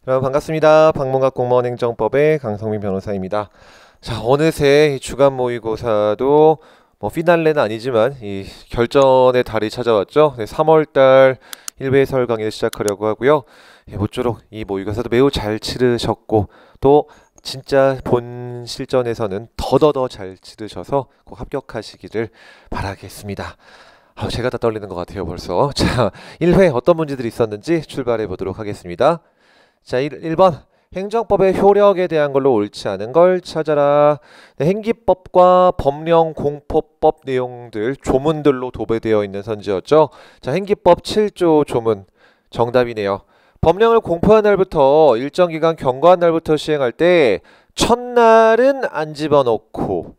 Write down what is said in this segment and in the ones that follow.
여러분 반갑습니다. 방문각 공무원 행정법의 강성민 변호사입니다. 자, 어느새 이 주간 모의고사도 피날레는 아니지만 이 결전의 달이 찾아왔죠. 네, 3월달 1회 해설 강의를 시작하려고 하고요. 모쪼록 이 모의고사도 매우 잘 치르셨고 또 진짜 본 실전에서는 더더더 잘 치르셔서 꼭 합격하시기를 바라겠습니다. 제가 다 떨리는 것 같아요 벌써. 자, 1회 어떤 문제들이 있었는지 출발해 보도록 하겠습니다. 자, 1번 행정법의 효력에 대한 걸로 옳지 않은 걸 찾아라. 네, 행기법과 법령 공포법 내용들 조문들로 도배되어 있는 선지였죠. 자, 행기법 7조 조문 정답이네요. 법령을 공포한 날부터 일정 기간 경과한 날부터 시행할 때 첫날은 안 집어넣고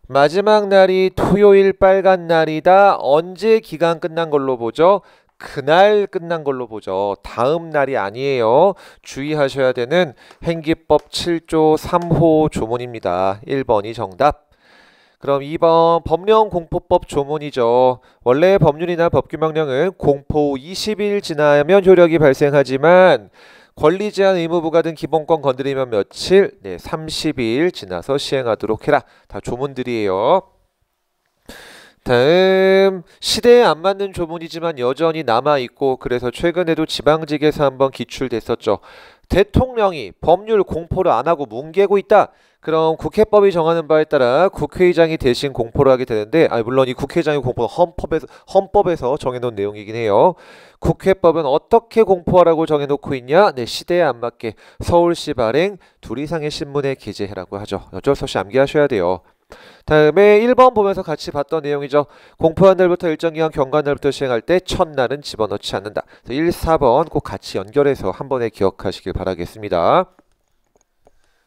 마지막 날이 토요일 빨간 날이다. 언제 기간 끝난 걸로 보죠? 그날 끝난 걸로 보죠. 다음 날이 아니에요. 주의하셔야 되는 행기법 7조 3호 조문입니다. 1번이 정답. 그럼 2번 법령공포법 조문이죠. 원래 법률이나 법규명령은 공포 후 20일 지나면 효력이 발생하지만 권리 제한 의무 부과 등 기본권 건드리면 며칠? 네, 30일 지나서 시행하도록 해라. 다 조문들이에요. 다음 시대에 안 맞는 조문이지만 여전히 남아있고 그래서 최근에도 지방직에서 한번 기출됐었죠. 대통령이 법률 공포를 안 하고 뭉개고 있다. 그럼 국회법이 정하는 바에 따라 국회의장이 대신 공포를 하게 되는데 물론 이 국회의장의 공포는 헌법에서 정해놓은 내용이긴 해요. 국회법은 어떻게 공포하라고 정해놓고 있냐? 네, 시대에 안 맞게 서울시 발행 둘 이상의 신문에 게재해라고 하죠. 어쩔 수 없이 암기하셔야 돼요. 다음에 1번 보면서 같이 봤던 내용이죠. 공포한 날부터 일정 기간 경과한 날부터 시행할 때 첫날은 집어넣지 않는다. 1, 4번 꼭 같이 연결해서 한 번에 기억하시길 바라겠습니다.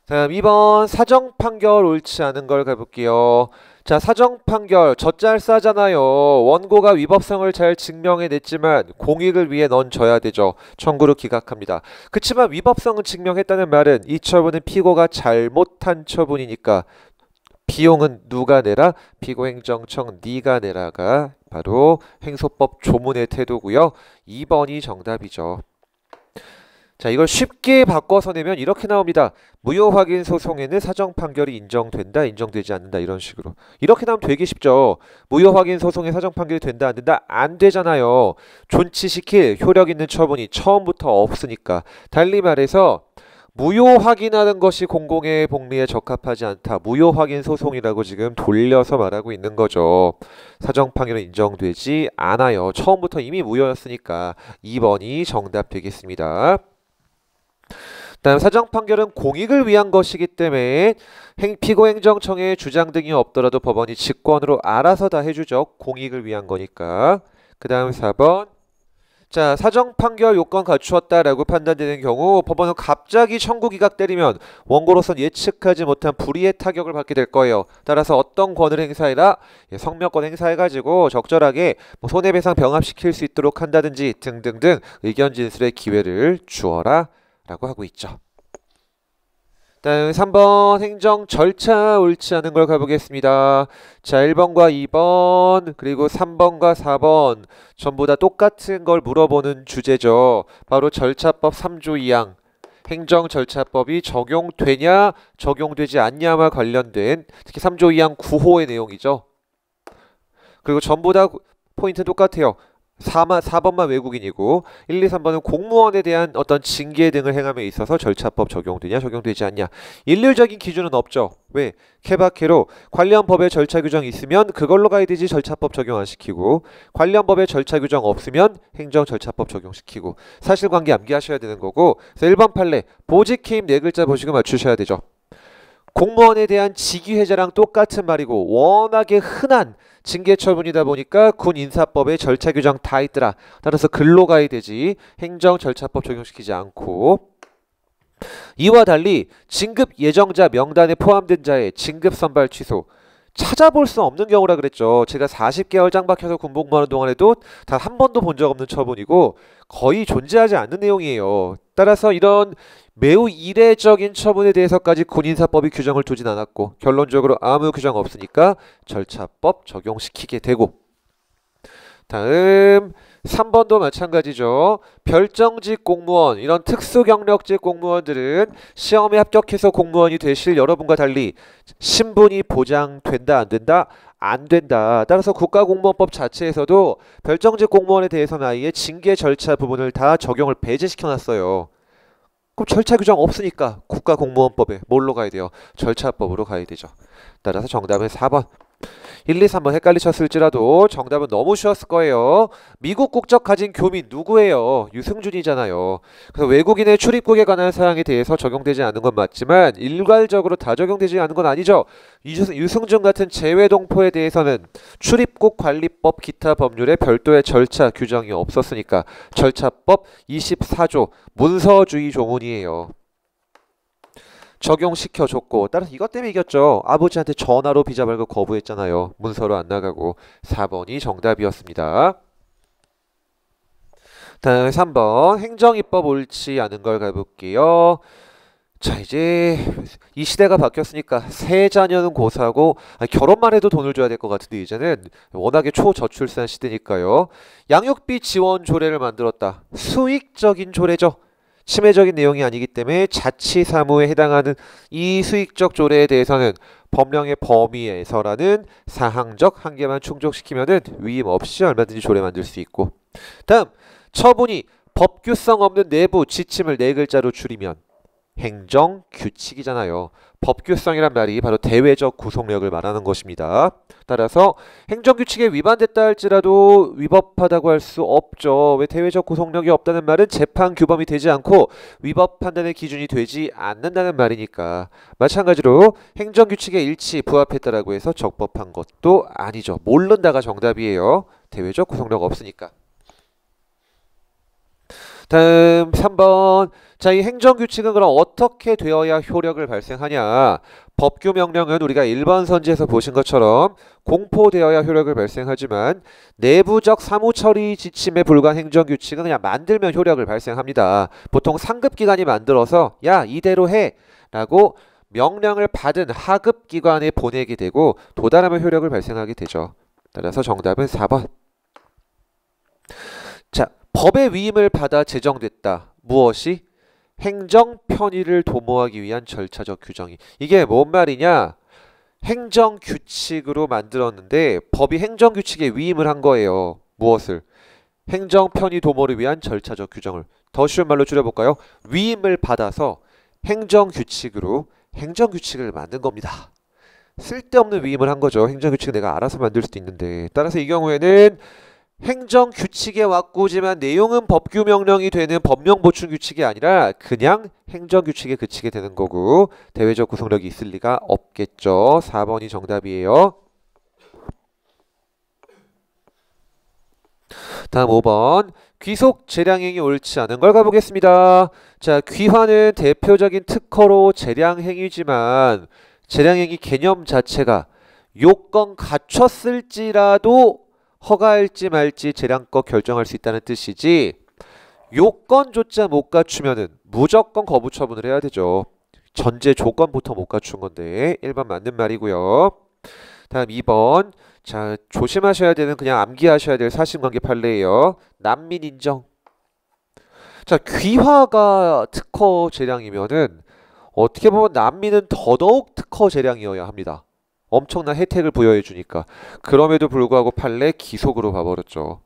다음 2번 사정 판결 옳지 않은 걸 가볼게요. 자, 사정 판결 젖잘싸잖아요. 원고가 위법성을 잘 증명해냈지만 공익을 위해 넌 져야 되죠. 청구를 기각합니다. 그치만 위법성은 증명했다는 말은 이 처분은 피고가 잘못한 처분이니까 비용은 누가 내라? 피고행정청 네가 내라가 바로 행소법 조문의 태도고요. 2번이 정답이죠. 자, 이걸 쉽게 바꿔서 내면 이렇게 나옵니다. 무효확인 소송에는 사정 판결이 인정된다, 인정되지 않는다 이런 식으로. 이렇게 나오면 되게 쉽죠. 무효확인 소송에 사정 판결이 된다, 안 된다? 안 되잖아요. 존치시킬 효력 있는 처분이 처음부터 없으니까. 달리 말해서 무효 확인하는 것이 공공의 복리에 적합하지 않다. 무효 확인 소송이라고 지금 돌려서 말하고 있는 거죠. 사정 판결은 인정되지 않아요. 처음부터 이미 무효였으니까 2번이 정답 되겠습니다. 다음 사정 판결은 공익을 위한 것이기 때문에 피고행정청의 주장 등이 없더라도 법원이 직권으로 알아서 다 해주죠. 공익을 위한 거니까. 그 다음 4번 자, 사정 판결 요건 갖추었다라고 판단되는 경우 법원은 갑자기 청구 기각 때리면 원고로선 예측하지 못한 불이의 타격을 받게 될 거예요. 따라서 어떤 권을 행사해라? 성명권 행사해가지고 적절하게 손해배상 병합시킬 수 있도록 한다든지 등등등 의견 진술의 기회를 주어라 라고 하고 있죠. 다음 3번 행정 절차 옳지 않은 걸 가보겠습니다. 자, 1번과 2번 그리고 3번과 4번 전부 다 똑같은 걸 물어보는 주제죠. 바로 절차법 3조 2항 행정절차법이 적용되냐 적용되지 않냐와 관련된 특히 3조 2항 9호의 내용이죠. 그리고 전부 다 포인트 똑같아요. 4번만 외국인이고 1, 2, 3번은 공무원에 대한 어떤 징계 등을 행함에 있어서 절차법 적용되냐 적용되지 않냐. 일률적인 기준은 없죠. 왜? 케바케로 관련 법의 절차 규정이 있으면 그걸로 가야 되지 절차법 적용 안 시키고 관련 법의 절차 규정 없으면 행정 절차법 적용시키고 사실관계 암기하셔야 되는 거고. 그래서 1번 판례 보직해임 네 글자 보시고 맞추셔야 되죠. 공무원에 대한 직위해제랑 똑같은 말이고 워낙에 흔한 징계 처분이다 보니까 군 인사법에 절차 규정 다 있더라. 따라서 글로 가야 되지 행정 절차법 적용시키지 않고. 이와 달리 진급 예정자 명단에 포함된 자의 진급 선발 취소 찾아볼 수 없는 경우라 그랬죠. 제가 40개월 짱 박혀서 군복무하는 동안에도 단 한 번도 본 적 없는 처분이고 거의 존재하지 않는 내용이에요. 따라서 이런 매우 이례적인 처분에 대해서까지 군인사법이 규정을 두진 않았고 결론적으로 아무 규정 없으니까 절차법 적용시키게 되고. 다음 3번도 마찬가지죠. 별정직 공무원, 이런 특수경력직 공무원들은 시험에 합격해서 공무원이 되실 여러분과 달리 신분이 보장된다, 안 된다? 안 된다. 따라서 국가공무원법 자체에서도 별정직 공무원에 대해서는 아예 징계 절차 부분을 다 적용을 배제시켜 놨어요. 그럼 절차 규정 없으니까 국가공무원법에 뭘로 가야 돼요? 절차법으로 가야 되죠. 따라서 정답은 4번. 1, 2, 3번 헷갈리셨을지라도 정답은 너무 쉬웠을 거예요. 미국 국적 가진 교민 누구예요? 유승준이잖아요. 그래서 외국인의 출입국에 관한 사항에 대해서 적용되지 않는 건 맞지만 일괄적으로 다 적용되지 않는 건 아니죠. 유승준 같은 재외동포에 대해서는 출입국 관리법 기타 법률에 별도의 절차 규정이 없었으니까 절차법 24조 문서주의 조문이에요. 적용시켜줬고, 따라서 이것 때문에 이겼죠. 아버지한테 전화로 비자 발급 거부했잖아요. 문서로 안 나가고. 4번이 정답이었습니다. 다음 3번 행정입법 옳지 않은 걸 가볼게요. 자, 이제 이 시대가 바뀌었으니까 세 자녀는 고사하고 결혼만 해도 돈을 줘야 될 것 같은데 이제는 워낙에 초저출산 시대니까요. 양육비 지원 조례를 만들었다. 수익적인 조례죠. 침해적인 내용이 아니기 때문에 자치사무에 해당하는 이 수익적 조례에 대해서는 법령의 범위에서라는 사항적 한계만 충족시키면은 위임 없이 얼마든지 조례 만들 수 있고. 다음 처분이 법규성 없는 내부 지침을 네 글자로 줄이면 행정규칙이잖아요. 법규성이란 말이 바로 대외적 구속력을 말하는 것입니다. 따라서 행정규칙에 위반됐다 할지라도 위법하다고 할 수 없죠. 왜 대외적 구속력이 없다는 말은 재판 규범이 되지 않고 위법 판단의 기준이 되지 않는다는 말이니까. 마찬가지로 행정규칙의 일치 부합했다라고 해서 적법한 것도 아니죠. 모른다가 정답이에요. 대외적 구속력 없으니까. 다음 3번. 자, 이 행정규칙은 그럼 어떻게 되어야 효력을 발생하냐? 법규명령은 우리가 1번 선지에서 보신 것처럼 공포되어야 효력을 발생하지만 내부적 사무처리 지침에 불과한 행정규칙은 그냥 만들면 효력을 발생합니다. 보통 상급기관이 만들어서 야, 이대로 해! 라고 명령을 받은 하급기관에 보내게 되고 도달하면 효력을 발생하게 되죠. 따라서 정답은 4번. 자, 법의 위임을 받아 제정됐다. 무엇이? 행정 편의를 도모하기 위한 절차적 규정이. 이게 뭔 말이냐? 행정규칙으로 만들었는데 법이 행정규칙에 위임을 한 거예요. 무엇을? 행정 편의 도모를 위한 절차적 규정을. 더 쉬운 말로 줄여볼까요? 위임을 받아서 행정규칙으로 행정규칙을 만든 겁니다. 쓸데없는 위임을 한 거죠. 행정규칙은 내가 알아서 만들 수도 있는데. 따라서 이 경우에는 행정규칙에 왁구지만 내용은 법규명령이 되는 법령보충규칙이 아니라 그냥 행정규칙에 그치게 되는 거고 대외적 구속력이 있을 리가 없겠죠. 4번이 정답이에요. 다음 5번. 귀속 재량행위 옳지 않은 걸 가보겠습니다. 자, 귀화는 대표적인 특허로 재량행위지만 재량행위 개념 자체가 요건 갖췄을지라도 허가할지 말지 재량껏 결정할 수 있다는 뜻이지 요건조차 못 갖추면은 무조건 거부 처분을 해야 되죠. 전제 조건부터 못 갖춘 건데 1번 맞는 말이고요. 다음 2번. 자, 조심하셔야 되는 그냥 암기하셔야 될 사실관계 판례예요. 난민 인정. 자, 귀화가 특허 재량이면은 어떻게 보면 난민은 더더욱 특허 재량이어야 합니다. 엄청난 혜택을 부여해 주니까. 그럼에도 불구하고 판례 기속으로 봐버렸죠.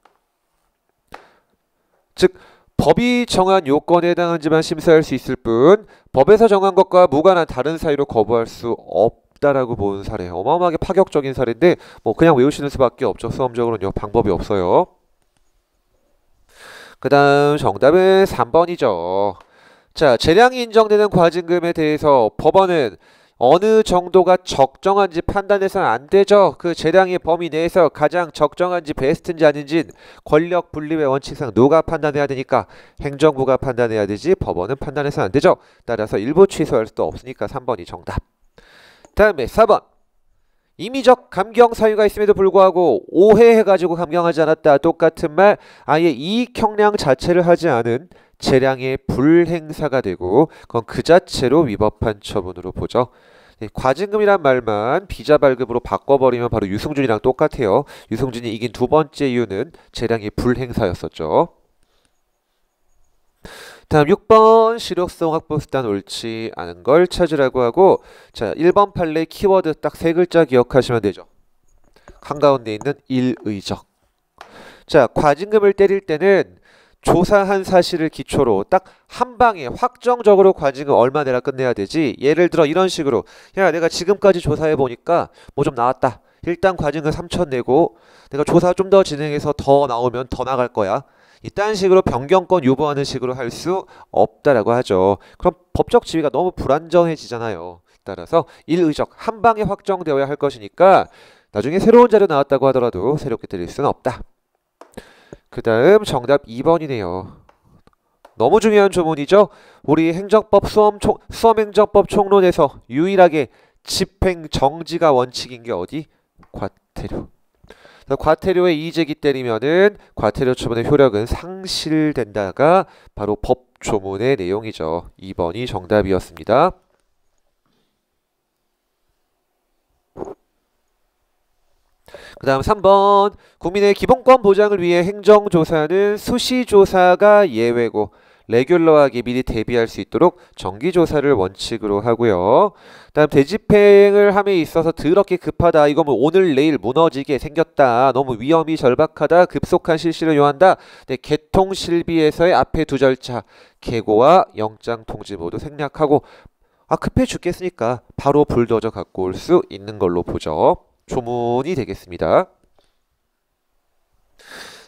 즉 법이 정한 요건에 해당하는지만 심사할 수 있을 뿐 법에서 정한 것과 무관한 다른 사유로 거부할 수 없다라고 보는 사례. 어마어마하게 파격적인 사례인데 뭐 그냥 외우시는 수밖에 없죠. 수험적으로는요. 방법이 없어요. 그 다음 정답은 3번이죠. 자, 재량이 인정되는 과징금에 대해서 법원은 어느 정도가 적정한지 판단해서는 안 되죠. 그 재량의 범위 내에서 가장 적정한지 베스트인지 아닌지 권력 분립의 원칙상 누가 판단해야 되니까 행정부가 판단해야 되지 법원은 판단해서는 안 되죠. 따라서 일부 취소할 수도 없으니까 3번이 정답. 다음에 4번. 임의적 감경 사유가 있음에도 불구하고 오해해가지고 감경하지 않았다. 똑같은 말. 아예 이익 형량 자체를 하지 않은 재량의 불행사가 되고 그건 그 자체로 위법한 처분으로 보죠. 네, 과징금이란 말만 비자 발급으로 바꿔버리면 바로 유승준이랑 똑같아요. 유승준이 이긴 두 번째 이유는 재량의 불행사였었죠. 다음 6번 실효성 확보 수단 옳지 않은 걸 찾으라고 하고, 자 1번 판례 키워드 딱 세 글자 기억하시면 되죠. 한가운데 있는 일의적. 자 과징금을 때릴 때는 조사한 사실을 기초로 딱 한 방에 확정적으로 과징금 얼마 내라 끝내야 되지. 예를 들어 이런 식으로, 야 내가 지금까지 조사해 보니까 뭐 좀 나왔다, 일단 과징금 3천 내고 내가 조사 좀 더 진행해서 더 나오면 더 나갈 거야, 이딴 식으로 변경권 유보하는 식으로 할 수 없다라고 하죠. 그럼 법적 지위가 너무 불안정해지잖아요. 따라서 일의적 한 방에 확정되어야 할 것이니까 나중에 새로운 자료 나왔다고 하더라도 새롭게 때릴 수는 없다. 그 다음 정답 2번이네요. 너무 중요한 조문이죠. 우리 행정법 수험행정법 총론에서 유일하게 집행정지가 원칙인 게 어디? 과태료. 과태료의 이의제기 때리면은 과태료 처분의 효력은 상실된다가 바로 법 조문의 내용이죠. 2번이 정답이었습니다. 그 다음 3번 국민의 기본권 보장을 위해 행정조사는 수시조사가 예외고 레귤러하게 미리 대비할 수 있도록 정기조사를 원칙으로 하고요. 다음 대집행을 함에 있어서 더럽게 급하다, 이거 뭐 오늘 내일 무너지게 생겼다, 너무 위험이 절박하다, 급속한 실시를 요한다. 네, 개통실비에서의 앞에 두 절차 계고와 영장통지 모두 생략하고, 급해 죽겠으니까 바로 불도저 갖고 올 수 있는 걸로 보죠. 조문이 되겠습니다.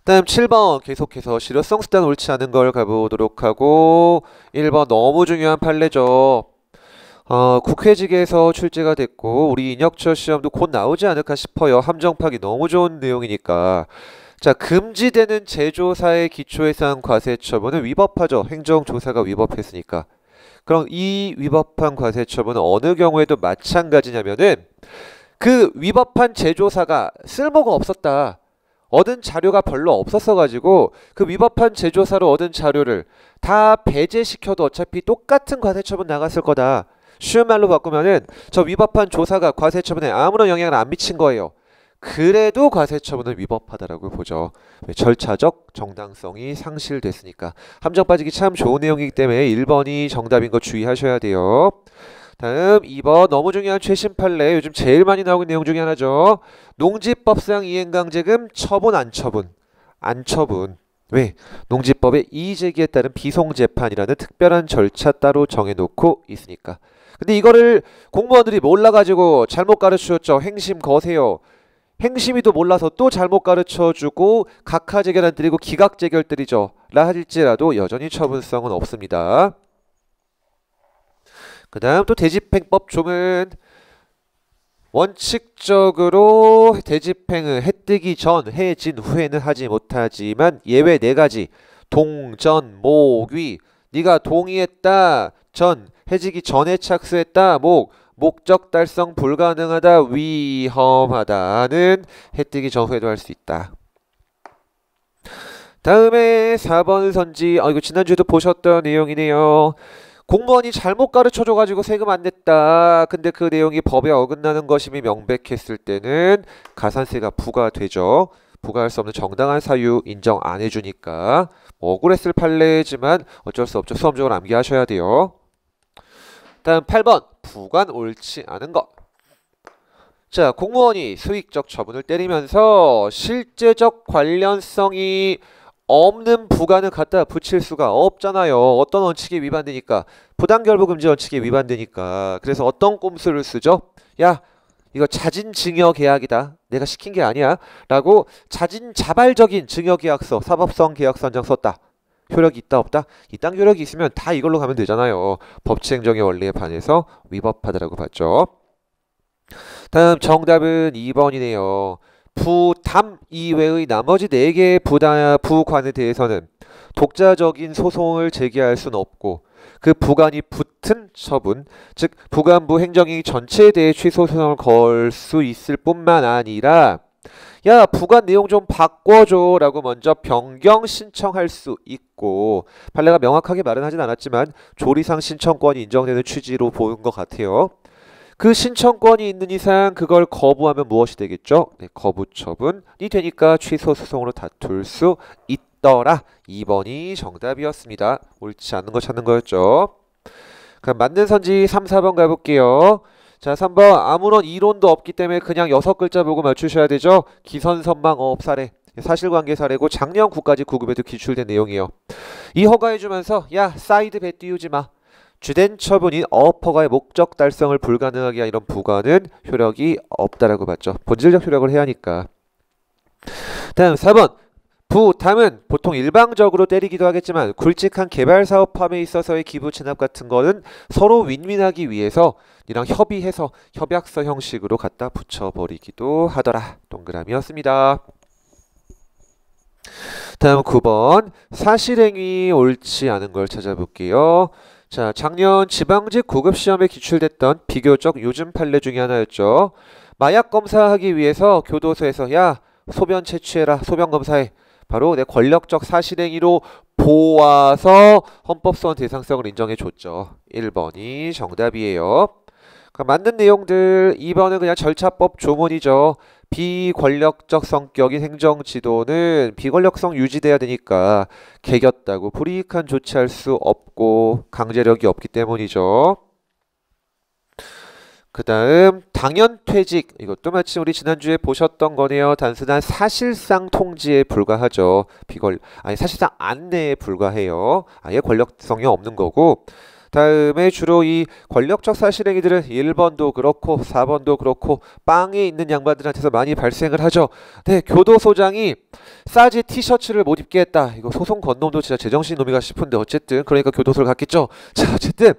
다음 7번 계속해서 실효성 수단 옳지 않은 걸 가보도록 하고, 1번 너무 중요한 판례죠. 국회직에서 출제가 됐고 우리 인혁철 시험도 곧 나오지 않을까 싶어요. 함정 파기 너무 좋은 내용이니까. 자 금지되는 제조사의 기초에서 한 과세처분은 위법하죠. 행정조사가 위법했으니까. 그럼 이 위법한 과세처분은 어느 경우에도 마찬가지냐면은 그 위법한 제조사가 쓸모가 없었다, 얻은 자료가 별로 없었어가지고 그 위법한 제조사로 얻은 자료를 다 배제시켜도 어차피 똑같은 과세처분 나갔을 거다. 쉬운 말로 바꾸면은 저 위법한 조사가 과세처분에 아무런 영향을 안 미친 거예요. 그래도 과세처분은 위법하다라고 보죠. 절차적 정당성이 상실됐으니까. 함정 빠지기 참 좋은 내용이기 때문에 1번이 정답인 거 주의하셔야 돼요. 다음 2번 너무 중요한 최신 판례, 요즘 제일 많이 나오는 내용 중에 하나죠. 농지법상 이행강제금 처분 안 처분? 안 처분. 왜? 농지법에 이의제기에 따른 비송재판이라는 특별한 절차 따로 정해놓고 있으니까. 근데 이거를 공무원들이 몰라가지고 잘못 가르쳐줬죠. 행심 거세요. 행심이도 몰라서 또 잘못 가르쳐주고 각하재결 안 드리고 기각재결 드리죠. 라 할지라도 여전히 처분성은 없습니다. 그 다음 또 대집행법 조문. 원칙적으로 대집행은 해 뜨기 전, 해진 후에는 하지 못하지만 예외 4가지. 동전, 목위. 네가 동의했다. 전, 해지기 전에 착수했다. 목적 달성 불가능하다. 위험하다는 해 뜨기 전후에도 할 수 있다. 다음에 4번 선지. 이거 지난주에도 보셨던 내용이네요. 공무원이 잘못 가르쳐줘가지고 세금 안 냈다. 근데 그 내용이 법에 어긋나는 것임이 명백했을 때는 가산세가 부과되죠. 부과할 수 없는 정당한 사유 인정 안 해주니까. 억울했을 판례지만 어쩔 수 없죠. 수험적으로 암기하셔야 돼요. 다음 8번 부관 옳지 않은 것. 자 공무원이 수익적 처분을 때리면서 실제적 관련성이 없는 부관을 갖다 붙일 수가 없잖아요. 어떤 원칙에 위반되니까? 부당결부금지 원칙에 위반되니까. 그래서 어떤 꼼수를 쓰죠? 야 이거 자진증여계약이다. 내가 시킨 게 아니야. 라고 자진자발적인 증여계약서, 사법성 계약서장 썼다. 효력이 있다 없다? 이딴 효력이 있으면 다 이걸로 가면 되잖아요. 법치행정의 원리에 반해서 위법하다라고 봤죠. 다음 정답은 2번이네요. 부담 이외의 나머지 4개의 부관에 대해서는 독자적인 소송을 제기할 수는 없고 그 부관이 붙은 처분, 즉 부관부 행정위 전체에 대해 취소 소송을 걸 수 있을 뿐만 아니라 야 부관 내용 좀 바꿔줘 라고 먼저 변경 신청할 수 있고, 판례가 명확하게 말은 하진 않았지만 조리상 신청권이 인정되는 취지로 보는 것 같아요. 그 신청권이 있는 이상 그걸 거부하면 무엇이 되겠죠? 네, 거부 처분이 되니까 취소 소송으로 다툴 수 있더라. 2번이 정답이었습니다. 옳지 않는 거 찾는 거였죠. 그럼 맞는 선지 3, 4번 가볼게요. 자, 3번 아무런 이론도 없기 때문에 그냥 6글자 보고 맞추셔야 되죠. 기선선망어업 사례. 사실관계 사례고 작년 9까지 구급에도 기출된 내용이에요. 이 허가해주면서 야 사이드 배 띄우지 마. 주된 처분인 어업 허가의 목적 달성을 불가능하게 한 이런 부과는 효력이 없다라고 봤죠. 본질적 효력을 해야 하니까. 다음 4번 부담은 보통 일방적으로 때리기도 하겠지만 굵직한 개발사업함에 있어서의 기부 체납 같은 거는 서로 윈윈하기 위해서 이랑 협의해서 협약서 형식으로 갖다 붙여버리기도 하더라. 동그라미였습니다. 다음 9번 사실행위 옳지 않은 걸 찾아볼게요. 자, 작년 지방직 구급시험에 기출됐던 비교적 요즘 판례 중에 하나였죠. 마약 검사하기 위해서 교도소에서 야 소변 채취해라 소변 검사해. 바로 내 권력적 사실행위로 보아서 헌법소원 대상성을 인정해줬죠. 1번이 정답이에요. 맞는 내용들 2번은 그냥 절차법 조문이죠. 비권력적 성격인 행정지도는 비권력성 유지돼야 되니까 개겼다고 불이익한 조치할 수 없고 강제력이 없기 때문이죠. 그 다음 당연퇴직 이것도 마침 우리 지난주에 보셨던 거네요. 단순한 사실상 통지에 불과하죠. 사실상 안내에 불과해요. 아예 권력성이 없는 거고 다음에 주로 이 권력적 사실행위들은 1번도 그렇고 4번도 그렇고 빵에 있는 양반들한테서 많이 발생을 하죠. 네, 교도소장이 싸지 티셔츠를 못 입게 했다. 이거 소송 건 놈도 진짜 제정신 놈이가 싶은데 어쨌든 그러니까 교도소를 갔겠죠. 자, 어쨌든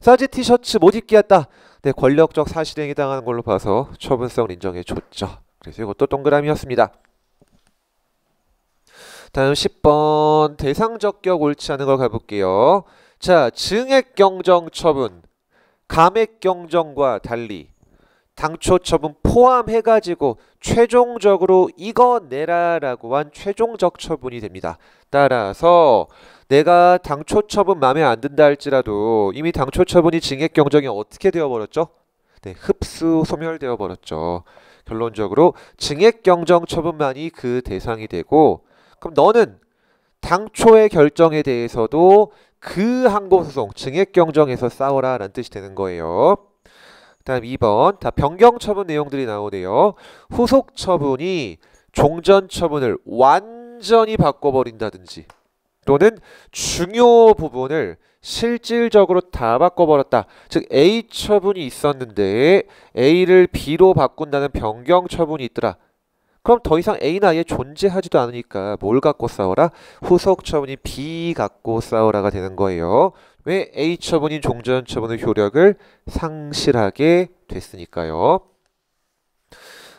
싸지 티셔츠 못 입게 했다. 네, 권력적 사실행위 당하는 걸로 봐서 처분성을 인정해 줬죠. 그래서 이것도 동그라미였습니다. 다음 10번 대상적격 옳지 않은 걸 가볼게요. 자, 증액경정 처분, 감액경정과 달리 당초 처분 포함해가지고 최종적으로 이거 내라라고 한 최종적 처분이 됩니다. 따라서 내가 당초 처분 마음에 안 든다 할지라도 이미 당초 처분이 증액경정이 어떻게 되어버렸죠? 네, 흡수 소멸되어 버렸죠. 결론적으로 증액경정 처분만이 그 대상이 되고 그럼 너는 당초의 결정에 대해서도 그 항고소송 증액경정에서 싸워라 라는 뜻이 되는 거예요. 다음 2번 다 변경처분 내용들이 나오네요. 후속처분이 종전처분을 완전히 바꿔버린다든지 또는 중요 부분을 실질적으로 다 바꿔버렸다. 즉 A 처분이 있었는데 A를 B로 바꾼다는 변경처분이 있더라. 그럼 더 이상 A는 아예 존재하지도 않으니까 뭘 갖고 싸워라? 후속 처분이 B 갖고 싸워라가 되는 거예요. 왜? A 처분인 종전 처분의 효력을 상실하게 됐으니까요.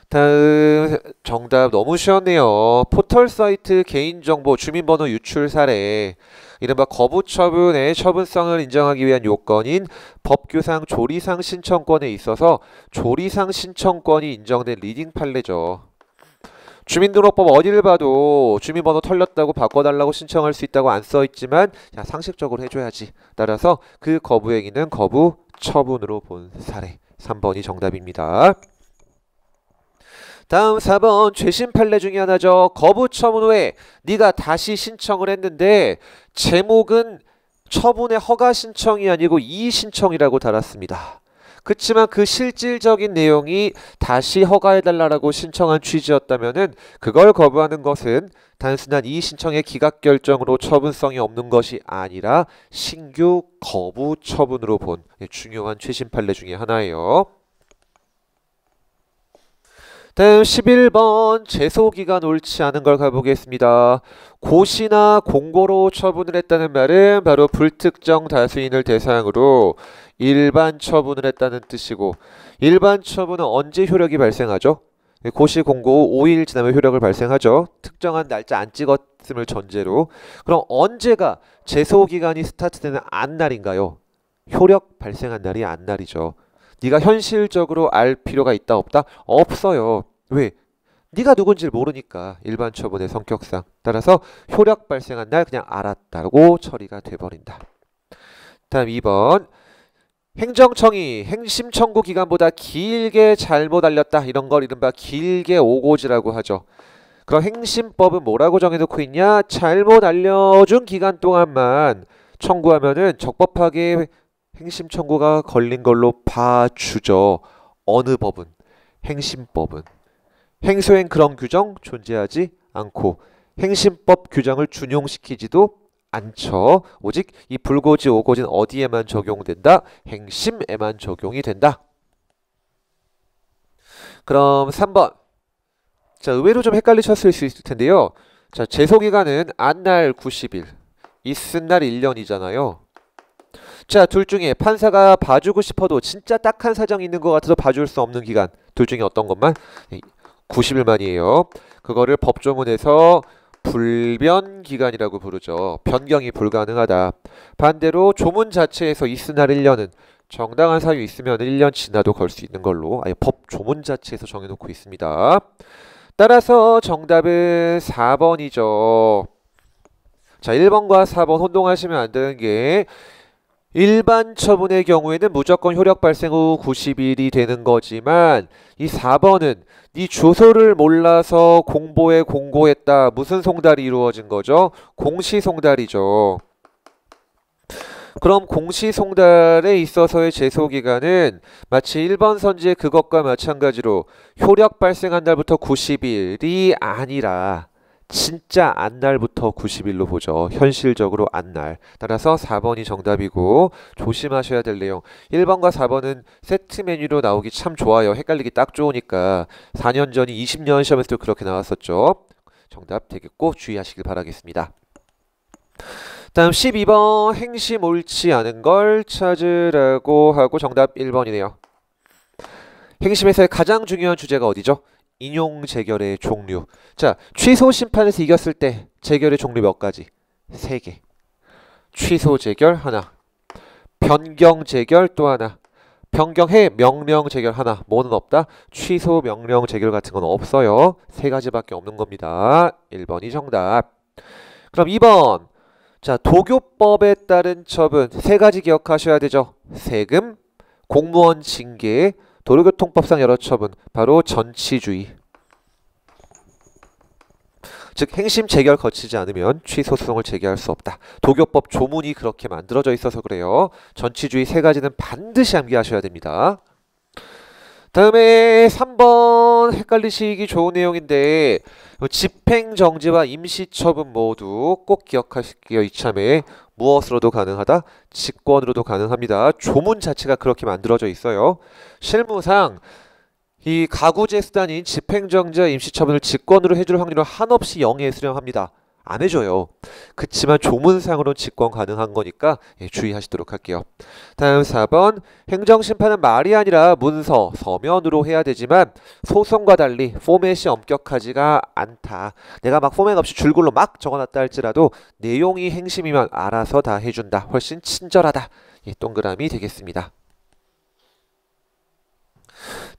다음 정답 너무 쉬웠네요. 포털사이트 개인정보 주민번호 유출 사례 이른바 거부처분의 처분성을 인정하기 위한 요건인 법규상 조리상 신청권에 있어서 조리상 신청권이 인정된 리딩 판례죠. 주민등록법 어디를 봐도 주민번호 털렸다고 바꿔달라고 신청할 수 있다고 안 써있지만 야, 상식적으로 해줘야지. 따라서 그 거부행위는 거부 처분으로 본 사례 3번이 정답입니다. 다음 4번 최신 판례 중에 하나죠. 거부 처분 후에 네가 다시 신청을 했는데 제목은 처분의 허가 신청이 아니고 이의 신청이라고 달았습니다. 그치만 그 실질적인 내용이 다시 허가해달라고 신청한 취지였다면은 그걸 거부하는 것은 단순한 이의 신청의 기각 결정으로 처분성이 없는 것이 아니라 신규 거부 처분으로 본 중요한 최신 판례 중에 하나예요. 다음 11번 제소기간 옳지 않은 걸 가보겠습니다. 고시나 공고로 처분을 했다는 말은 바로 불특정 다수인을 대상으로 일반 처분을 했다는 뜻이고 일반 처분은 언제 효력이 발생하죠? 고시 공고 5일 지나면 효력을 발생하죠. 특정한 날짜 안 찍었음을 전제로. 그럼 언제가 제소기간이 스타트되는 안날인가요? 효력 발생한 날이 안날이죠. 네가 현실적으로 알 필요가 있다 없다? 없어요. 왜? 네가 누군지 모르니까 일반 처분의 성격상. 따라서 효력 발생한 날 그냥 알았다고 처리가 돼버린다. 다음 2번 행정청이 행심 청구 기간보다 길게 잘못 알렸다. 이런 걸 이른바 길게 오고지라고 하죠. 그럼 행심법은 뭐라고 정해놓고 있냐? 잘못 알려준 기간 동안만 청구하면은 적법하게 행심 청구가 걸린 걸로 봐주죠. 어느 법은? 행심법은. 행소행 그런 규정 존재하지 않고 행심법 규정을 준용시키지도 않죠. 오직 이 불고지 오고지는 어디에만 적용된다? 행심에만 적용이 된다. 그럼 3번. 자, 의외로 좀 헷갈리셨을 수 있을 텐데요. 자, 제소기간은 안날 90일, 있은 날 1년이잖아요. 자, 둘 중에 판사가 봐주고 싶어도 진짜 딱한 사정이 있는 것 같아서 봐줄 수 없는 기간. 둘 중에 어떤 것만? 90일만이에요. 그거를 법조문에서 불변기간이라고 부르죠. 변경이 불가능하다. 반대로 조문 자체에서 있은 날 1년은 정당한 사유 있으면 1년 지나도 걸 수 있는 걸로 아예 법 조문 자체에서 정해놓고 있습니다. 따라서 정답은 4번이죠. 자, 1번과 4번 혼동하시면 안 되는 게 일반 처분의 경우에는 무조건 효력 발생 후 90일이 되는 거지만 이 4번은 네 주소를 몰라서 공보에 공고했다. 무슨 송달이 이루어진 거죠? 공시송달이죠. 그럼 공시송달에 있어서의 제소기간은 마치 1번 선지의 그것과 마찬가지로 효력 발생한 날부터 90일이 아니라 진짜 안날부터 90일로 보죠. 현실적으로 안날. 따라서 4번이 정답이고 조심하셔야 될 내용. 1번과 4번은 세트 메뉴로 나오기 참 좋아요. 헷갈리기 딱 좋으니까 4년 전이 20년 시험에서도 그렇게 나왔었죠. 정답 되겠고 주의하시길 바라겠습니다. 다음 12번 행심 옳지 않은 걸 찾으라고 하고 정답 1번이네요. 행심에서의 가장 중요한 주제가 어디죠? 인용 재결의 종류. 자, 취소 심판에서 이겼을 때 재결의 종류 몇 가지? 3개. 취소 재결 하나. 변경 재결 또 하나. 변경해 명령 재결 하나. 뭐는 없다? 취소 명령 재결 같은 건 없어요. 3가지밖에 없는 겁니다. 1번이 정답. 그럼 2번. 자, 도교법에 따른 처분 3가지 기억하셔야 되죠. 세금, 공무원 징계, 도로교통법상 여러 처분. 바로 전치주의. 즉 행심 재결 거치지 않으면 취소 소송을 제기할 수 없다. 도교법 조문이 그렇게 만들어져 있어서 그래요. 전치주의 3가지는 반드시 암기하셔야 됩니다. 다음에 3번 헷갈리시기 좋은 내용인데 집행정지와 임시처분 모두 꼭 기억하실게요. 이참에 무엇으로도 가능하다? 직권으로도 가능합니다. 조문 자체가 그렇게 만들어져 있어요. 실무상 이 가구제 수단인 집행정지와 임시처분을 직권으로 해줄 확률은 한없이 0에 수렴합니다. 안 해줘요. 그치만 조문상으로는 직권 가능한 거니까 주의하시도록 할게요. 다음 4번 행정심판은 말이 아니라 문서, 서면으로 해야 되지만 소송과 달리 포맷이 엄격하지가 않다. 내가 막 포맷 없이 줄글로 막 적어놨다 할지라도 내용이 행심이면 알아서 다 해준다. 훨씬 친절하다. 동그라미 되겠습니다.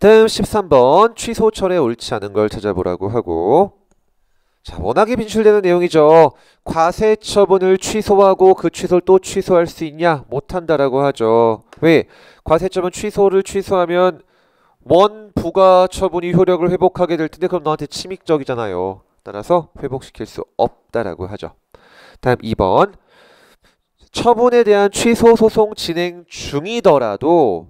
다음 13번 취소철에 옳지 않은 걸 찾아보라고 하고 자, 워낙에 빈출되는 내용이죠. 과세 처분을 취소하고 그 취소를 또 취소할 수 있냐? 못한다라고 하죠. 왜? 과세 처분 취소를 취소하면 원 부가 처분이 효력을 회복하게 될 텐데 그럼 너한테 침익적이잖아요. 따라서 회복시킬 수 없다라고 하죠. 다음 2번 처분에 대한 취소 소송 진행 중이더라도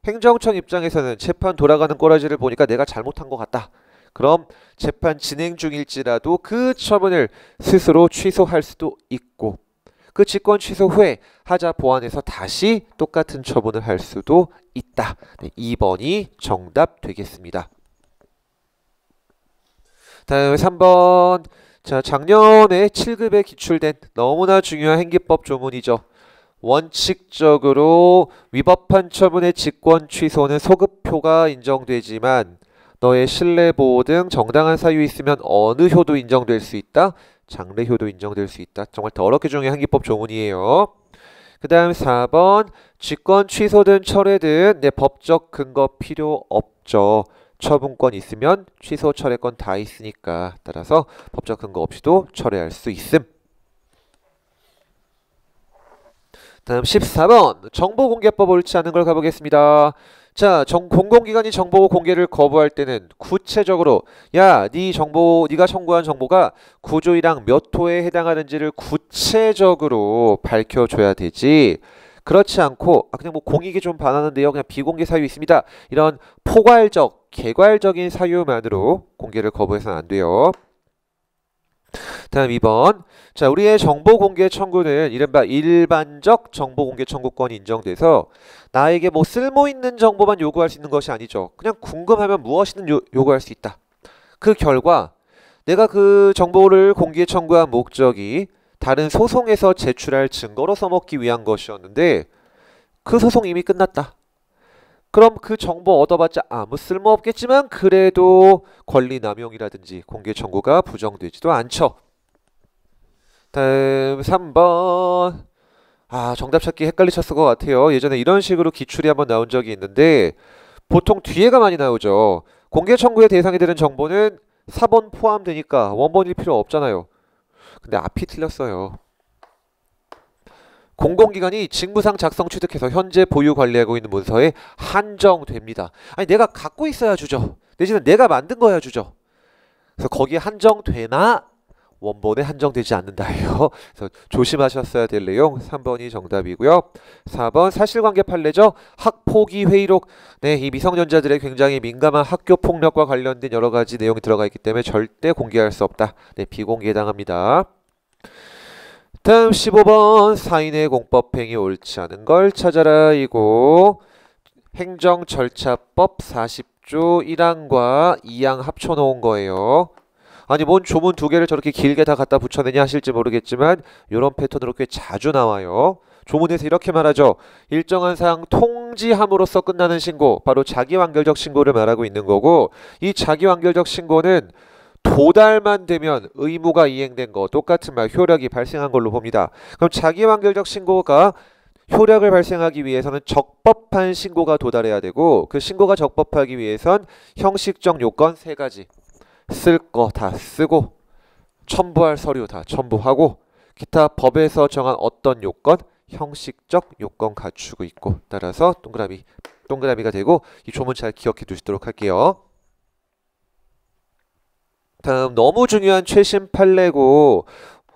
행정청 입장에서는 재판 돌아가는 꼬라지를 보니까 내가 잘못한 것 같다. 그럼 재판 진행 중일지라도 그 처분을 스스로 취소할 수도 있고 그 직권 취소 후에 하자 보완해서 다시 똑같은 처분을 할 수도 있다. 2번이 정답 되겠습니다. 다음 3번 자, 작년에 7급에 기출된 너무나 중요한 행기법 조문이죠. 원칙적으로 위법한 처분의 직권 취소는 소급효가 인정되지만 너의 신뢰보호 등 정당한 사유 있으면 어느 효도 인정될 수 있다? 장래효도 인정될 수 있다. 정말 더럽게 중요한 행기법 조문이에요. 그 다음 4번 직권 취소든 철회든 내 법적 근거 필요 없죠. 처분권 있으면 취소 철회권 다 있으니까 따라서 법적 근거 없이도 철회할 수 있음. 다음 14번 정보공개법 옳지 않은 걸 가보겠습니다. 자, 공공기관이 정보 공개를 거부할 때는 구체적으로 야, 네 정보, 네가 청구한 정보가 구조이랑 몇 호에 해당하는지를 구체적으로 밝혀줘야 되지. 그렇지 않고 그냥 뭐 공익이 좀 반하는데요. 그냥 비공개 사유 있습니다. 이런 포괄적, 개괄적인 사유만으로 공개를 거부해서는 안 돼요. 다음 2번. 자, 우리의 정보공개 청구는 이른바 일반적 정보공개 청구권이 인정돼서 나에게 뭐 쓸모있는 정보만 요구할 수 있는 것이 아니죠. 그냥 궁금하면 무엇이든 요구할 수 있다. 그 결과 내가 그 정보를 공개 청구한 목적이 다른 소송에서 제출할 증거로 써먹기 위한 것이었는데 그 소송 이미 끝났다. 그럼 그 정보 얻어봤자 아무 쓸모 없겠지만 그래도 권리 남용이라든지 공개 청구가 부정되지도 않죠. 다음 3번. 정답 찾기 헷갈리셨을 것 같아요. 예전에 이런 식으로 기출이 한번 나온 적이 있는데 보통 뒤에가 많이 나오죠. 공개 청구의 대상이 되는 정보는 4번 포함되니까 원본일 필요 없잖아요. 근데 앞이 틀렸어요. 공공기관이 직무상 작성 취득해서 현재 보유 관리하고 있는 문서에 한정됩니다. 아니 내가 갖고 있어야 주죠. 내지는 내가 만든 거야 주죠. 그래서 거기에 한정되나 원본에 한정되지 않는다예요. 그래서 조심하셨어야 될 내용 3번이 정답이고요. 4번 사실관계 판례죠. 학폭위 회의록. 네, 이 미성년자들의 굉장히 민감한 학교 폭력과 관련된 여러 가지 내용이 들어가 있기 때문에 절대 공개할 수 없다. 네, 비공개에 해당합니다. 다음 15번 사인의 공법행위 옳지 않은 걸 찾아라 이고 행정절차법 40조 1항과 2항 합쳐놓은 거예요. 아니 뭔 조문 두 개를 저렇게 길게 다 갖다 붙여내냐 하실지 모르겠지만 이런 패턴으로 꽤 자주 나와요. 조문에서 이렇게 말하죠. 일정한 사항 통지함으로써 끝나는 신고, 바로 자기완결적 신고를 말하고 있는 거고, 이 자기완결적 신고는 도달만 되면 의무가 이행된 거 똑같은 말 효력이 발생한 걸로 봅니다. 그럼 자기완결적 신고가 효력을 발생하기 위해서는 적법한 신고가 도달해야 되고 그 신고가 적법하기 위해선 형식적 요건 3가지 쓸 거 다 쓰고 첨부할 서류 다 첨부하고 기타 법에서 정한 어떤 요건 형식적 요건 갖추고 있고 따라서 동그라미가 되고 이 조문 잘 기억해 두시도록 할게요. 다음 너무 중요한 최신 판례고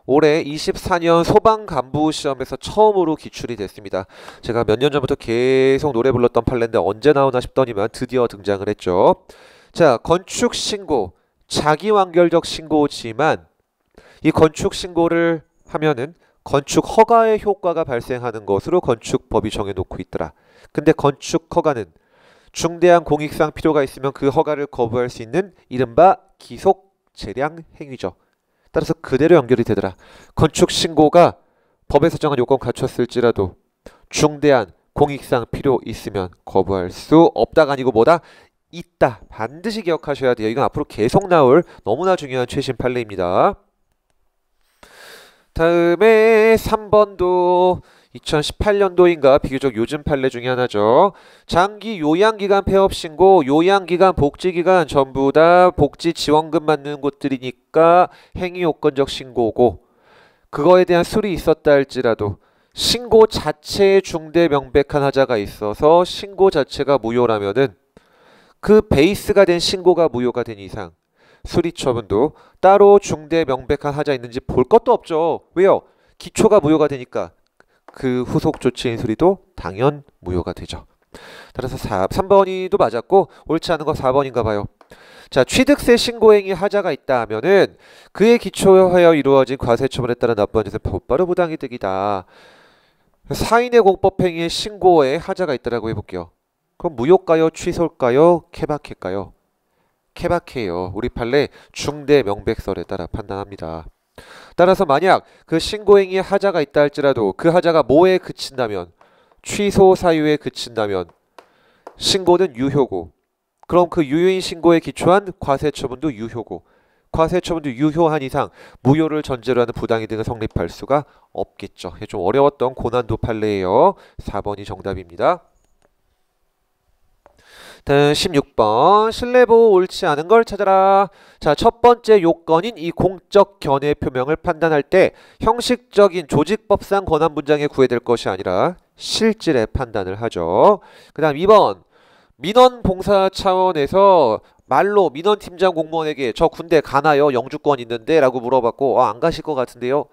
올해 24년 소방간부 시험에서 처음으로 기출이 됐습니다. 제가 몇 년 전부터 계속 노래 불렀던 판례인데 언제 나오나 싶더니만 드디어 등장을 했죠. 자, 건축신고, 자기완결적 신고지만 이 건축신고를 하면은 건축 허가의 효과가 발생하는 것으로 건축법이 정해놓고 있더라. 근데 건축 허가는 중대한 공익상 필요가 있으면 그 허가를 거부할 수 있는 이른바 기속 재량 행위죠. 따라서 그대로 연결이 되더라. 건축 신고가 법에서 정한 요건 갖췄을지라도 중대한 공익상 필요 있으면 거부할 수 없다가 아니고 뭐다? 있다. 반드시 기억하셔야 돼요. 이건 앞으로 계속 나올 너무나 중요한 최신 판례입니다. 다음에 3번도 2018년도인가 비교적 요즘 판례 중에 하나죠. 장기 요양기간 폐업신고, 요양기간, 복지기간 전부 다 복지지원금 받는 곳들이니까 행위요건적 신고고 그거에 대한 술이 있었다 할지라도 신고 자체에 중대 명백한 하자가 있어서 신고 자체가 무효라면은 그 베이스가 된 신고가 무효가 된 이상 수리처분도 따로 중대 명백한 하자 있는지 볼 것도 없죠. 왜요? 기초가 무효가 되니까 그 후속 조치인 수리도 당연 무효가 되죠. 따라서 3번이도 맞았고 옳지 않은 거 4번인가 봐요. 자, 취득세 신고행위 하자가 있다 하면은 그에 기초하여 이루어진 과세처분에 따른 납부한 것은 곧바로 부당이득이다. 사인의 공법행위의 신고에 하자가 있다라고 해볼게요. 그럼 무효일까요? 취소일까요? 케바케일까요? 케바케예요. 우리 판례 중대 명백설에 따라 판단합니다. 따라서 만약 그 신고행위에 하자가 있다 할지라도 그 하자가 뭐에 그친다면 취소 사유에 그친다면 신고는 유효고 그럼 그 유효인 신고에 기초한 과세처분도 유효고 과세처분도 유효한 이상 무효를 전제로 하는 부당이득은 성립할 수가 없겠죠. 좀 어려웠던 고난도 판례예요. 4번이 정답입니다. 다음 16번 신뢰보호 옳지 않은 걸 찾아라. 자, 첫 번째 요건인 이 공적 견해 표명을 판단할 때 형식적인 조직법상 권한 문장에 구애될 것이 아니라 실질의 판단을 하죠. 그 다음 2번 민원 봉사 차원에서 말로 민원팀장 공무원에게 저 군대 가나요? 영주권 있는데? 라고 물어봤고 안 가실 것 같은데요?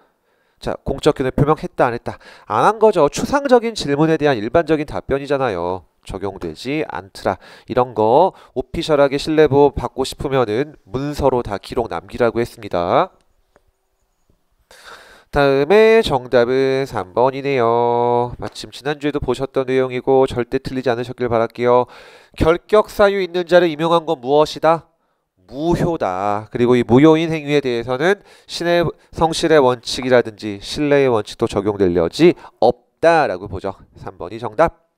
자, 공적 견해 표명했다 안 했다? 안 한 거죠. 추상적인 질문에 대한 일반적인 답변이잖아요. 적용되지 않더라. 이런 거 오피셜하게 신뢰보호 받고 싶으면은 문서로 다 기록 남기라고 했습니다. 다음에 정답은 3번이네요. 마침 지난주에도 보셨던 내용이고 절대 틀리지 않으셨길 바랄게요. 결격 사유 있는 자를 임용한 건 무엇이다? 무효다. 그리고 이 무효인 행위에 대해서는 성실의 원칙이라든지 신뢰의 원칙도 적용될 여지 없다라고 보죠. 3번이 정답.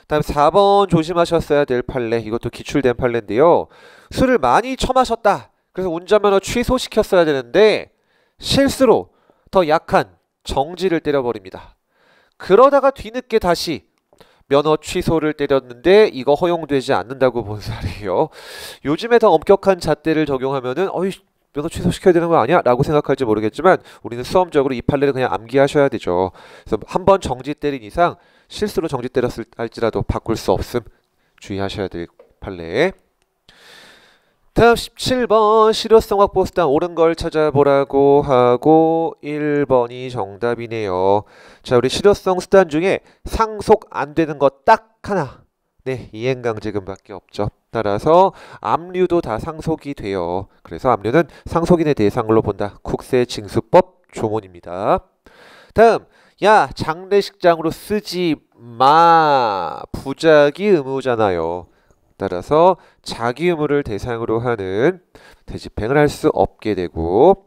다음 4번 조심하셨어야 될 판례. 이것도 기출된 판례인데요. 술을 많이 처마셨다. 그래서 운전면허 취소시켰어야 되는데 실수로 더 약한 정지를 때려버립니다. 그러다가 뒤늦게 다시 면허 취소를 때렸는데 이거 허용되지 않는다고 본 사례예요. 요즘에 더 엄격한 잣대를 적용하면은 어이 면허 취소시켜야 되는 거 아니야? 라고 생각할지 모르겠지만 우리는 수험적으로 이 판례를 그냥 암기하셔야 되죠. 그래서 한 번 정지 때린 이상 실수로 정지 때렸을 할지라도 바꿀 수 없음 주의하셔야 될 판례. 다음 17번 실효성 확보 수단 옳은 걸 찾아보라고 하고 1번이 정답이네요. 자, 우리 실효성 수단 중에 상속 안 되는 거 딱 하나. 네, 이행강제금밖에 없죠. 따라서 압류도 다 상속이 돼요. 그래서 압류는 상속인의 대상으로 본다. 국세징수법 조문입니다. 다음 야 장례식장으로 쓰지 마. 부작위 의무잖아요. 따라서 자기 의무를 대상으로 하는 대집행을 할 수 없게 되고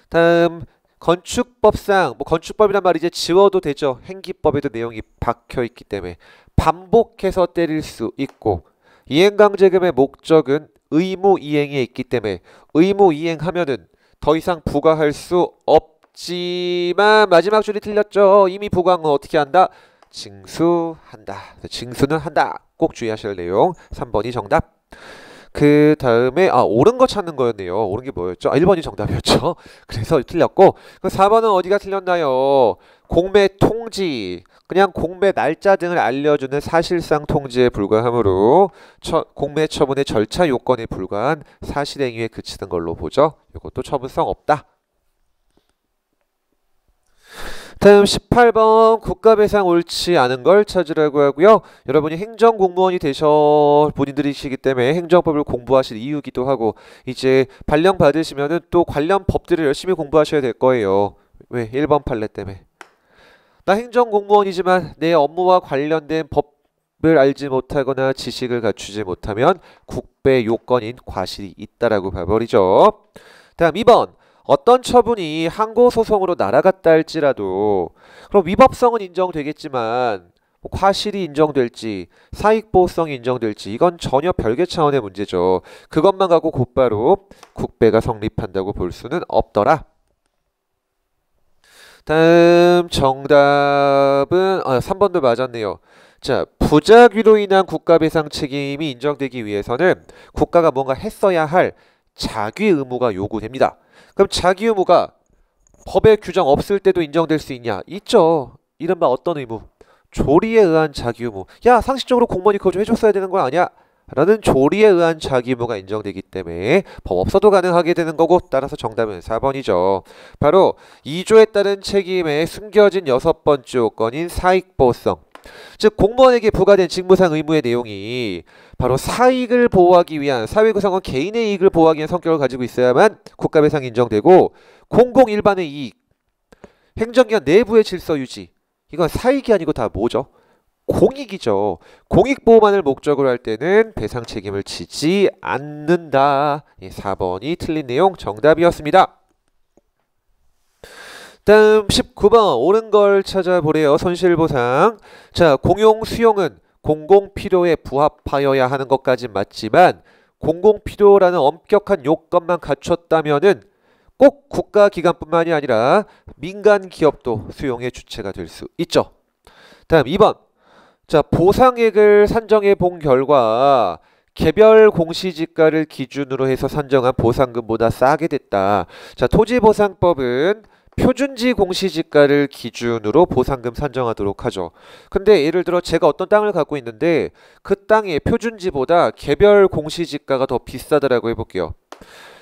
다음 건축법상 건축법이란 말 이제 지워도 되죠. 행기법에도 내용이 박혀 있기 때문에 반복해서 때릴 수 있고 이행강제금의 목적은 의무 이행에 있기 때문에 의무 이행하면은 더 이상 부과할 수 없지만 마지막 줄이 틀렸죠. 이미 부과한 건 어떻게 한다? 징수한다. 징수는 한다. 꼭 주의하셔야 할 내용 3번이 정답. 그 다음에 옳은 거 찾는 거였네요. 옳은 게 뭐였죠? 1번이 정답이었죠. 그래서 틀렸고 그 4번은 어디가 틀렸나요? 공매 통지 그냥 공매 날짜 등을 알려주는 사실상 통지에 불과하므로 공매 처분의 절차 요건에 불과한 사실행위에 그치는 걸로 보죠. 이것도 처분성 없다. 다음 18번 국가배상 옳지 않은 걸 찾으라고 하고요. 여러분이 행정공무원이 되셔 본인들이시기 때문에 행정법을 공부하실 이유기도 하고 이제 발령 받으시면은 또 관련 법들을 열심히 공부하셔야 될 거예요. 왜? 1번 판례 때문에. 나 행정공무원이지만 내 업무와 관련된 법을 알지 못하거나 지식을 갖추지 못하면 국배 요건인 과실이 있다라고 봐버리죠. 다음 2번 어떤 처분이 항고소송으로 날아갔다 할지라도 그럼 위법성은 인정되겠지만 과실이 인정될지 사익보호성이 인정될지 이건 전혀 별개 차원의 문제죠. 그것만 갖고 곧바로 국배가 성립한다고 볼 수는 없더라. 다음 정답은 3번도 맞았네요. 자, 부작위로 인한 국가배상 책임이 인정되기 위해서는 국가가 뭔가 했어야 할 자기 의무가 요구됩니다. 그럼 자기 의무가 법에 규정 없을 때도 인정될 수 있냐? 있죠. 이른바 어떤 의무? 조리에 의한 자기 의무. 야, 상식적으로 공무원이 그거 좀 해줬어야 되는 거 아니야? 라는 조리에 의한 자기 의무가 인정되기 때문에 법 없어도 가능하게 되는 거고 따라서 정답은 4번이죠. 바로 2조에 따른 책임에 숨겨진 6번째 요건인 사익보호성. 즉 공무원에게 부과된 직무상 의무의 내용이 바로 사익을 보호하기 위한 사회 구성원 개인의 이익을 보호하기 위한 성격을 가지고 있어야만 국가배상이 인정되고 공공 일반의 이익, 행정기관 내부의 질서 유지 이건 사익이 아니고 다 뭐죠? 공익이죠. 공익보호만을 목적으로 할 때는 배상 책임을 지지 않는다. 4번이 틀린 내용 정답이었습니다. 다음 19번 옳은 걸 찾아보래요. 손실보상. 자, 공용 수용은 공공필요에 부합하여야 하는 것까진 맞지만 공공필요라는 엄격한 요건만 갖췄다면은 꼭 국가기관뿐만이 아니라 민간기업도 수용의 주체가 될 수 있죠. 다음 2번 자, 보상액을 산정해 본 결과 개별 공시지가를 기준으로 해서 산정한 보상금보다 싸게 됐다. 자, 토지보상법은 표준지 공시지가를 기준으로 보상금 산정하도록 하죠. 근데 예를 들어 제가 어떤 땅을 갖고 있는데 그 땅의 표준지보다 개별 공시지가가 더 비싸더라고 해볼게요.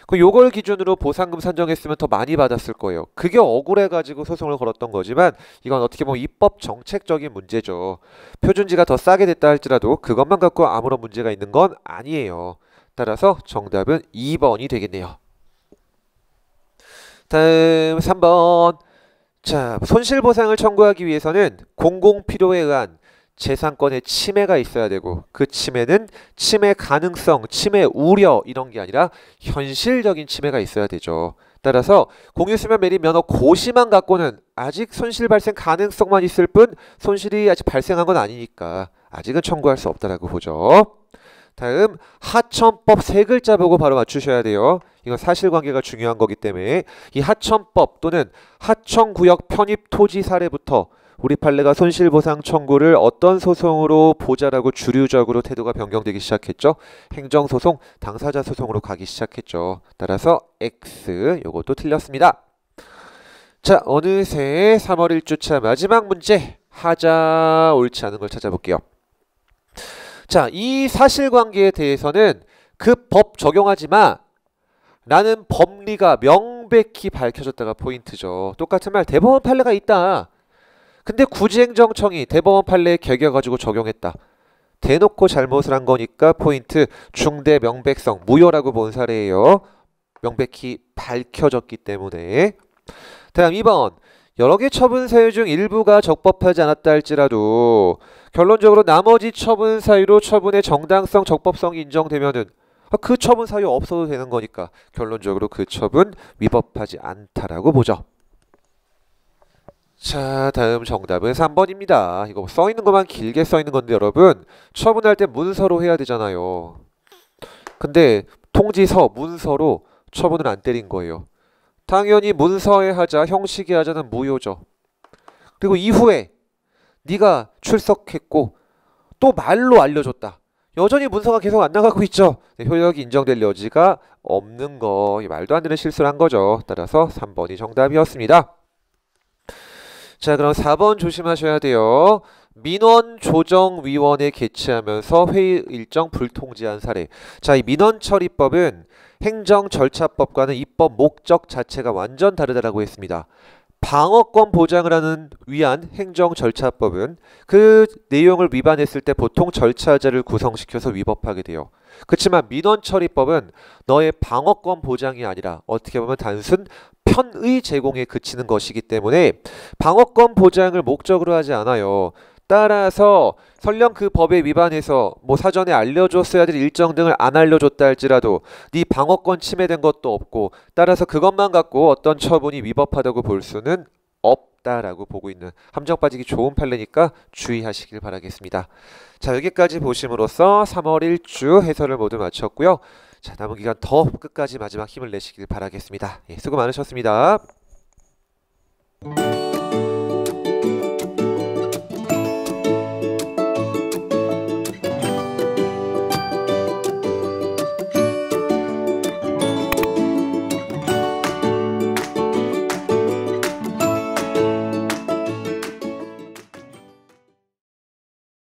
그 요걸 기준으로 보상금 산정했으면 더 많이 받았을 거예요. 그게 억울해가지고 소송을 걸었던 거지만 이건 어떻게 보면 입법 정책적인 문제죠. 표준지가 더 싸게 됐다 할지라도 그것만 갖고 아무런 문제가 있는 건 아니에요. 따라서 정답은 2번이 되겠네요. 다음 3번. 자, 손실보상을 청구하기 위해서는 공공필요에 의한 재산권의 침해가 있어야 되고 그 침해는 침해 가능성, 침해 우려 이런 게 아니라 현실적인 침해가 있어야 되죠. 따라서 공유수면 매립 면허 고시만 갖고는 아직 손실 발생 가능성만 있을 뿐 손실이 아직 발생한 건 아니니까 아직은 청구할 수 없다라고 보죠. 다음 하천법 세 글자 보고 바로 맞추셔야 돼요. 이건 사실관계가 중요한 거기 때문에 이 하천법 또는 하천구역 편입 토지 사례부터 우리 판례가 손실보상 청구를 어떤 소송으로 보자라고 주류적으로 태도가 변경되기 시작했죠. 행정소송, 당사자 소송으로 가기 시작했죠. 따라서 X 요것도 틀렸습니다. 자, 어느새 3월 1주차 마지막 문제 하자 옳지 않은 걸 찾아볼게요. 자, 이 사실관계에 대해서는 그 법 적용하지 마 라는 법리가 명백히 밝혀졌다가 포인트죠. 똑같은 말 대법원 판례가 있다. 근데 굳이 행정청이 대법원 판례에 개겨가지고 적용했다. 대놓고 잘못을 한 거니까 포인트 중대 명백성 무효라고 본 사례예요. 명백히 밝혀졌기 때문에. 다음 2번. 여러 개 처분 사유 중 일부가 적법하지 않았다 할지라도 결론적으로 나머지 처분 사유로 처분의 정당성, 적법성이 인정되면은 그 처분 사유 없어도 되는 거니까 결론적으로 그 처분 위법하지 않다라고 보죠. 자, 다음 정답은 3번입니다. 이거 써있는 것만 길게 써있는 건데 여러분 처분할 때 문서로 해야 되잖아요. 근데 통지서, 문서로 처분을 안 때린 거예요. 당연히 문서에 하자, 형식에 하자는 무효죠. 그리고 이후에 네가 출석했고 또 말로 알려줬다. 여전히 문서가 계속 안 나가고 있죠. 효력이 인정될 여지가 없는 거. 말도 안 되는 실수를 한 거죠. 따라서 3번이 정답이었습니다. 자, 그럼 4번 조심하셔야 돼요. 민원조정위원회 개최하면서 회의 일정 불통지한 사례. 자, 이 민원처리법은 행정절차법과는 입법 목적 자체가 완전 다르다라고 했습니다. 방어권 보장을 하는 위한 행정절차법은 그 내용을 위반했을 때 보통 절차자를 구성시켜서 위법하게 돼요. 그렇지만 민원처리법은 너의 방어권 보장이 아니라 어떻게 보면 단순 편의 제공에 그치는 것이기 때문에 방어권 보장을 목적으로 하지 않아요. 따라서 설령 그 법에 위반해서 뭐 사전에 알려줬어야 될 일정 등을 안 알려줬다 할지라도 네 방어권 침해된 것도 없고 따라서 그것만 갖고 어떤 처분이 위법하다고 볼 수는 없다라고 보고 있는 함정 빠지기 좋은 판례니까 주의하시길 바라겠습니다. 자, 여기까지 보심으로써 3월 1주 해설을 모두 마쳤고요. 자, 남은 기간 더 끝까지 마지막 힘을 내시길 바라겠습니다. 예, 수고 많으셨습니다.